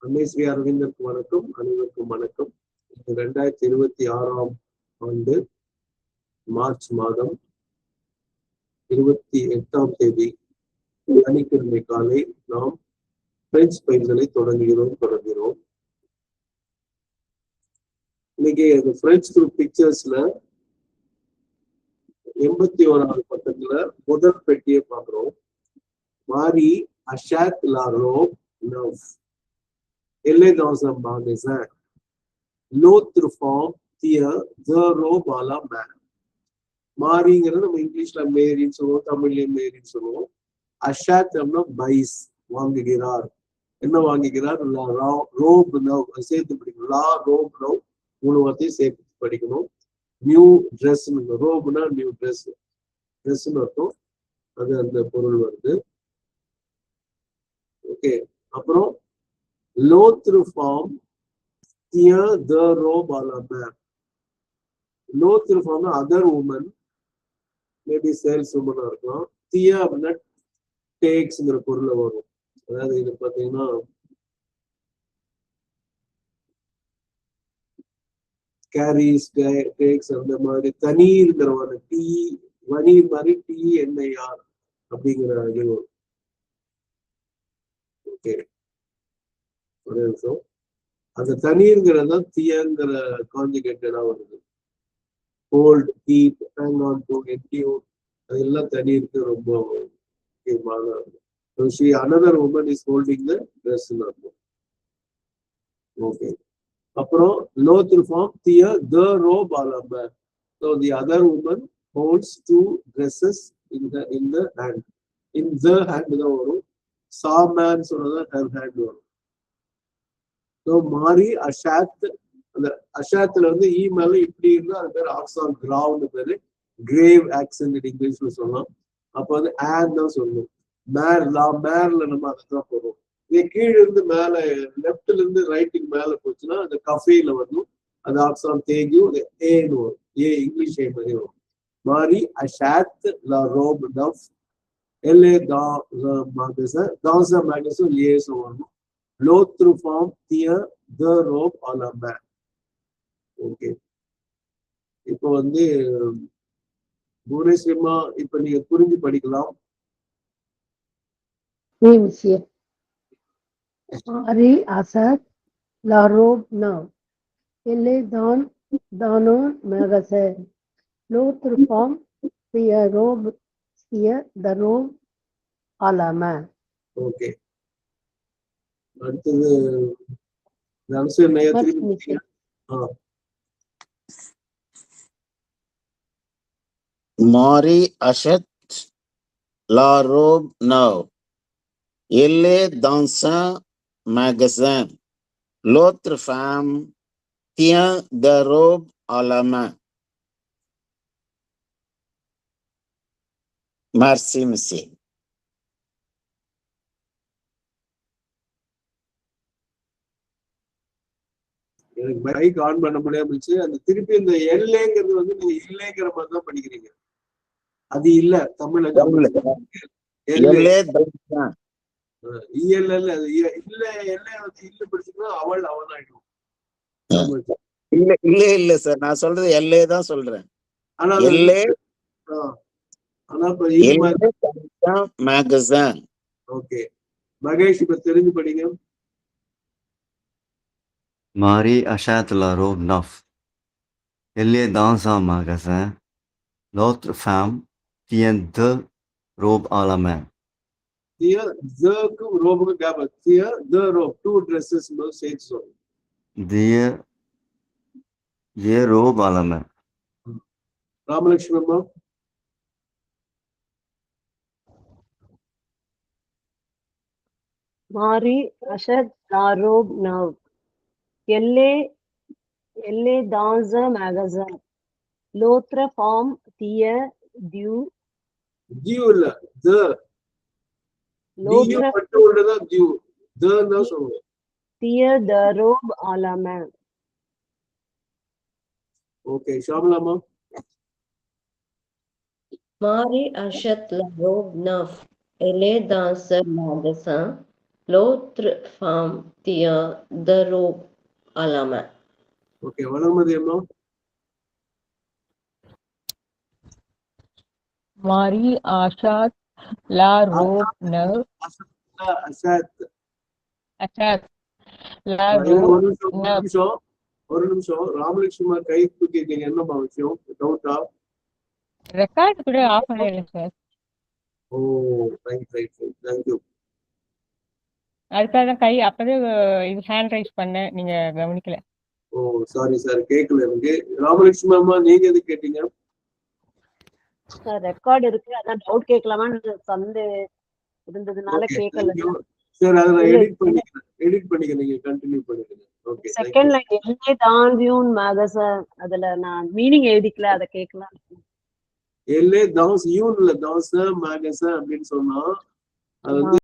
அன்னை அரவிந்தருக்கு வணக்கம். அனைவருக்கும் வணக்கம். 2026ஆம் ஆண்டு மார்ச் மாதம் 28ஆம் தேதி சனிக்கிழமை காலை நாம் பிரெஞ்சு பயிர்களை தொடங்குகிறோம். இன்னைக்கு அந்த பிரெஞ்சு குரூப் பிக்சர்ஸ்ல 81வது பக்கத்துல முதல் பெட்டியை பார்க்கிறோம். மாரி அஷாத் லா ரோப் நவ். Elle est dans un magasin. L'autre femme tient the robe à la main. மாரிங்கிறது நம்ம இங்கிலீஷ்ல மேரின்னு சொல்லுவோம், தமிழ்லயும் மேரின்னு சொல்லுவோம். அஷாத் பைஸ் வாங்குகிறார். என்ன வாங்குகிறார்? ரோப் நவ் சேர்த்து படிக்கணும். லா ரோப் நவ் 3 வார்த்தையும் சேர்த்து படிக்கணும். நியூ ட்ரெஸ், ரோப்னா நியூ ட்ரெஸ், ட்ரெஸ்ன்னு அர்த்தம். அது அந்த பொருள் வருது. ஓகே, அப்புறம் l'autre femme tient the robe à la main. L'autre femme other woman, maybe sales உமனா இருக்கலாம். தியா அப்படின்னா டேக்ஸ்ங்கிற பொருள்ல வரும். அதாவது இது பாத்தீங்கன்னா கேரிஸ், டேக்ஸ் அந்த மாதிரி. தனீர்ங்கிறவங்க டீ, வனீர் மாதிரி டீ என்ஐஆர் அப்படிங்கிற இது வரும். ஓகே, ஒரு நிமிஷம். அந்த தனீர்ங்கிறது தான் தியங்கிற கான்ஜுகேட்டடா வருது. Hold, keep, hang on to, endure, அதெல்லாம் தனீருக்கு ரொம்ப முக்கியமான. another woman is holding the dress. Okay, அப்புறம் l'autre femme tient the robe à la main. So the other woman holds 2 dresses in the hand. In the hand தான் வரும். saw man சொன்னதா her hand வரும். So மாரி அஷாத், அந்த அஷாத்துல வந்து ஈ மேல இப்படி இருந்தா அது பேர் ஆக்சான் கிராவ்னு பேரு. கிரேவ் ஆக்சென்ட் இங்கிலீஷ்ல சொல்லலாம். அப்ப வந்து ஆன் தான் சொல்லணும். மேர்ல நம்ம அதுதான் போடுவோம். இதே கீழே இருந்து மேல, லெப்ட்ல இருந்து ரைட்டுக்கு மேல போச்சுன்னா அந்த கஃபேல வரணும். அது ஆக்சான் தேகியும் ஏன்னு வரும். ஏ இங்கிலீஷ் ஏ மாதிரி வரும். மாரி அஷாத் லா ரோப் நவ். Elle est dans un magasin. Dans un magasin liaison வரணும். L'autre femme tient the robe à la main. Okay, இப்போ வந்து புவனேஸ்வரிமா, இப்ப நீங்க புரிஞ்சு படிக்கலாம். Oui, monsieur. Marie achète la robe neuve. Elle est dans un magasin. L'autre femme tient the robe à la main. Okay, அடுத்தது நரசிம்ம ஐயா திருப்பி. Marie achète la robe neuve. Elle est dans un magasin. L'autre femme tient the robe à la main. Merci, monsieur. எனக்கு mic on பண்ண முடியாம இருந்துச்சு. அந்த திருப்பி இந்த எல்லைங்கிறது வந்து நீங்க இல்லைங்கிற மாதிரி தான் படிக்கிறீங்க. அது இல்ல தமிழ்ல. அவள் ஆயிடும். இல்ல சார், நான் சொல்றது எல்லே தான் சொல்றேன். ஓகே, மகேஷ் இப்ப தெரிஞ்சு படிங்க. Marie achète la robe neuve. Elle est dans un magasin. L'autre femme tient the robe à la main. The robe, 2 dresses சேர்த்து. The robe à la main. Ramalakshmi, Marie achète la robe neuve. Elle est dans un magasin. L'autre femme tient the robe à la main. Okay, Shamlama. Marie achète la robe neuve. Elle est dans un magasin. l'autre femme tient the robe à la main. Okay, Valarmathi அம்மா. Marie achète la robe neuve. Azad. Achète la இருங்க, robe ஒரு neuve. நிமிஷம். ராமலட்சுமி கை தூக்கிட்டீங்க, என்னம்மா விஷயம்? டவுட்டா? Record கூட of பண்ணல sir. ஓ, right. Thank you. அதுக்காக கை அப்பவே இது ஹேண்ட் ரைஸ் பண்ண நீங்க கவனிக்கல. ஓ, சாரி சார், கேட்கல எனக்கு. ராமலட்சுமி அம்மா, நீங்க எது கேட்டீங்க? சார் ரெக்கார்ட் இருக்கு, அதான் டவுட் கேட்கலாமான்னு சந்தே இருந்ததுனால கேட்கல. சார், அதை நான் எடிட் பண்ணிக்கிறேன், நீங்க கண்டினியூ பண்ணிக்கிறேன். ஓகே, செகண்ட் லைன் எல்லே தான்வியூன் மேகசன், அதுல நான் மீனிங் எழுதிக்கல, அதை கேட்கலாம். எல்லே தாஸ் யூன்ல தாஸ் மேகசன் அப்படின்னு சொன்னா அது வந்து